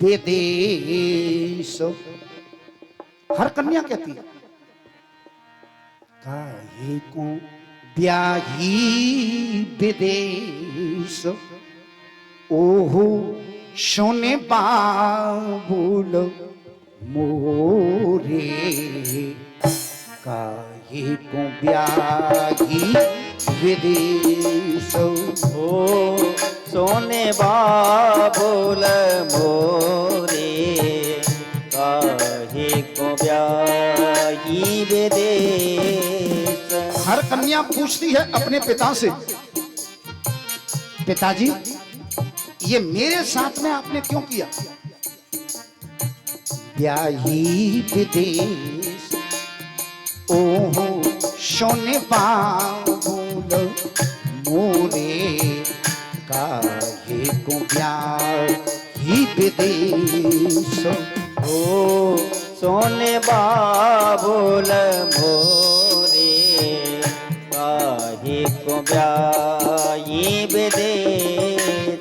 विदेश। हर कन्या कहती है काहे को ब्याही विदेश, ओहो सोने बाबुल मोरे। काहे को ब्याही विदेश, ओ सोने बाबुल मोरे। काहे को ब्याही विदेश। हर कन्या पूछती है अपने पिता से, पिताजी ये मेरे साथ में आपने क्यों किया? ब्याही विदेश, ओहो सोने बाबुल मोरे। काहे को ब्याही विदेश, ओ सोने बाबुल मोरे। काहे को ब्याही विदेश।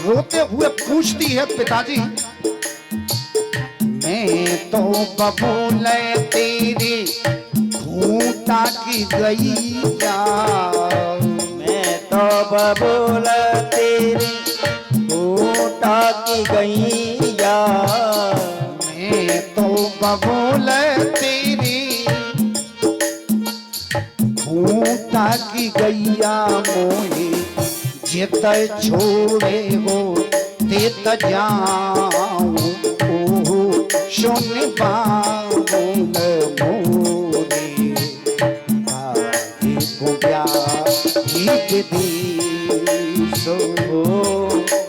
रोते हुए पूछती है पिताजी मैं तो बबूल तेरे खूंटा की गैया। मैं तो बबूल तेरे खूंटा की गैया। मैं तो बबूल तेरे खूंटा की गैया। मोहे जित छोड़े हो तेत जाऊं, ओहो सोने बाबुल मोरे। काहे को ब्याही विदेश, ओ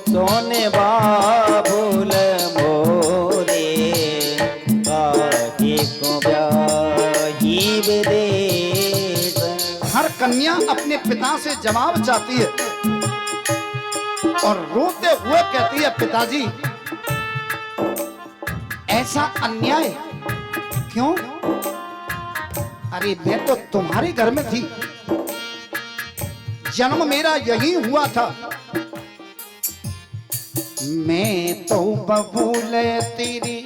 सोने बाबुल मोरे। काहे को ब्याही विदेश। हर कन्या अपने पिता से जवाब चाहती है और रोते हुए कहती है पिताजी ऐसा अन्याय क्यों? अरे मैं तो तुम्हारे घर में थी, जन्म मेरा यही हुआ था। मैं तो बबूल तेरी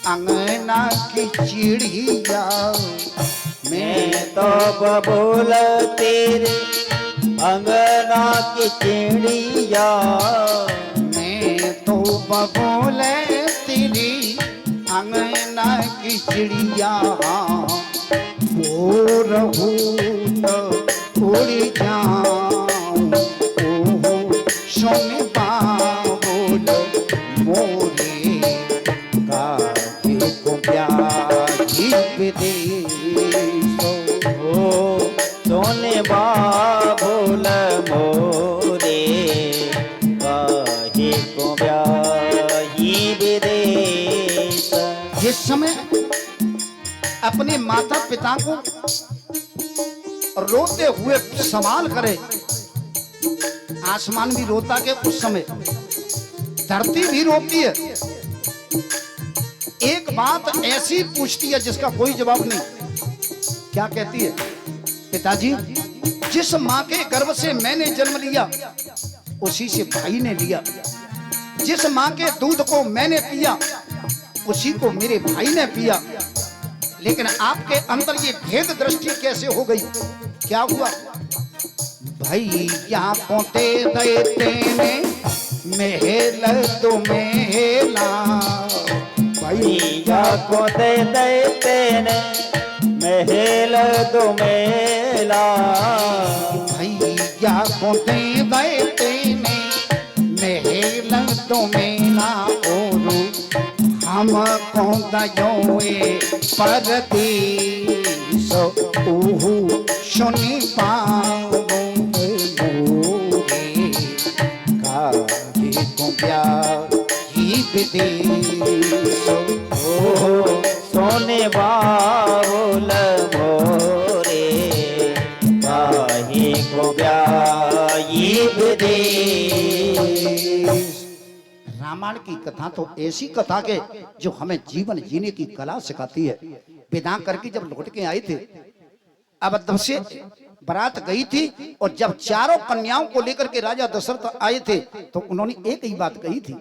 अंगना की चिड़िया। मैं तो बबूल तेरे अंगना की चिड़िया। मैं तो बबूल तेरी अंगना की चिड़िया। और उड़ जाऊं, ओहो सोने बाबुल मोरे। काहे को ब्याही विदेश, ओ सोने बाबुल मोरे। काहे को ब्याही विदेश। जिस समय अपने माता पिता को रोते हुए संभाल करे, आसमान भी रोता के उस समय धरती भी रोती है। एक बात ऐसी पूछती है जिसका कोई जवाब नहीं। क्या कहती है? पिताजी जिस माँ के गर्भ से मैंने जन्म लिया उसी से भाई ने लिया। जिस माँ के दूध को मैंने पिया उसी को मेरे भाई ने पिया। लेकिन आपके अंदर ये भेद दृष्टि कैसे हो गई? क्या हुआ? भैया पोते देते महल तो मेला। भैया को दे देते ने महल दो मेला। भैया पोते देते महल तो मेला। और हम कौन दयोए परदेश, ओहो सुनी पाऊं मोरे। काहे को ब्याही विदेश, ओ सोने बाबुल मोरे। काहे को ब्याही विदेश। रामायण की कथा तो ऐसी कथा के जो हमें जीवन जीने की कला सिखाती है। विदा करके जब लौट के आए थे, अब से बारात गई थी और जब चारों कन्याओं को लेकर के राजा दशरथ आए थे तो उन्होंने एक ही बात कही थी,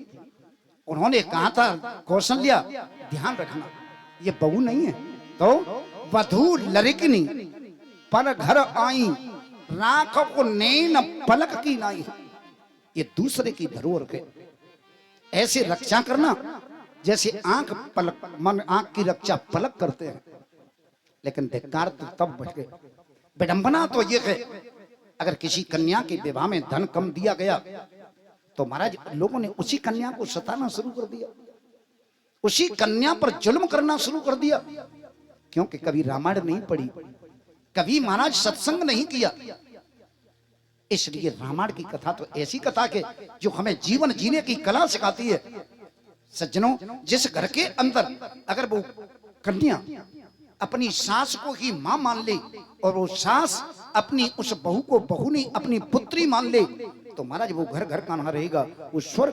उन्होंने कहा था कौशल्या ध्यान रखना ये बहू नहीं है, तो वधू लड़किनी पर घर आई राख को नैन पलक की नाई, ये दूसरे की धरोहर के ऐसे रक्षा करना जैसे आंख पलक मन आंख की रक्षा पलक करते हैं। लेकिन धिक्कार तो तब बढ़ गए। विडंबना तो ये है अगर किसी कन्या के विवाह में धन कम दिया गया तो महाराज लोगों ने उसी कन्या को सताना शुरू कर दिया, उसी कन्या पर जुल्म करना शुरू कर दिया, क्योंकि कभी रामायण नहीं पढ़ी, कभी महाराज सत्संग नहीं किया। इसलिए रामायण की कथा तो ऐसी कथा के जो हमें जीवन जीने की कला सिखाती है। सज्जनों, जिस घर के अंदर अगर वो कन्या अपनी सास को ही मां मान ले और वो सास अपनी उस बहू को बहू नहीं अपनी पुत्री मान ले तो महाराज वो घर घर का ना रहेगा, वो स्वर्ग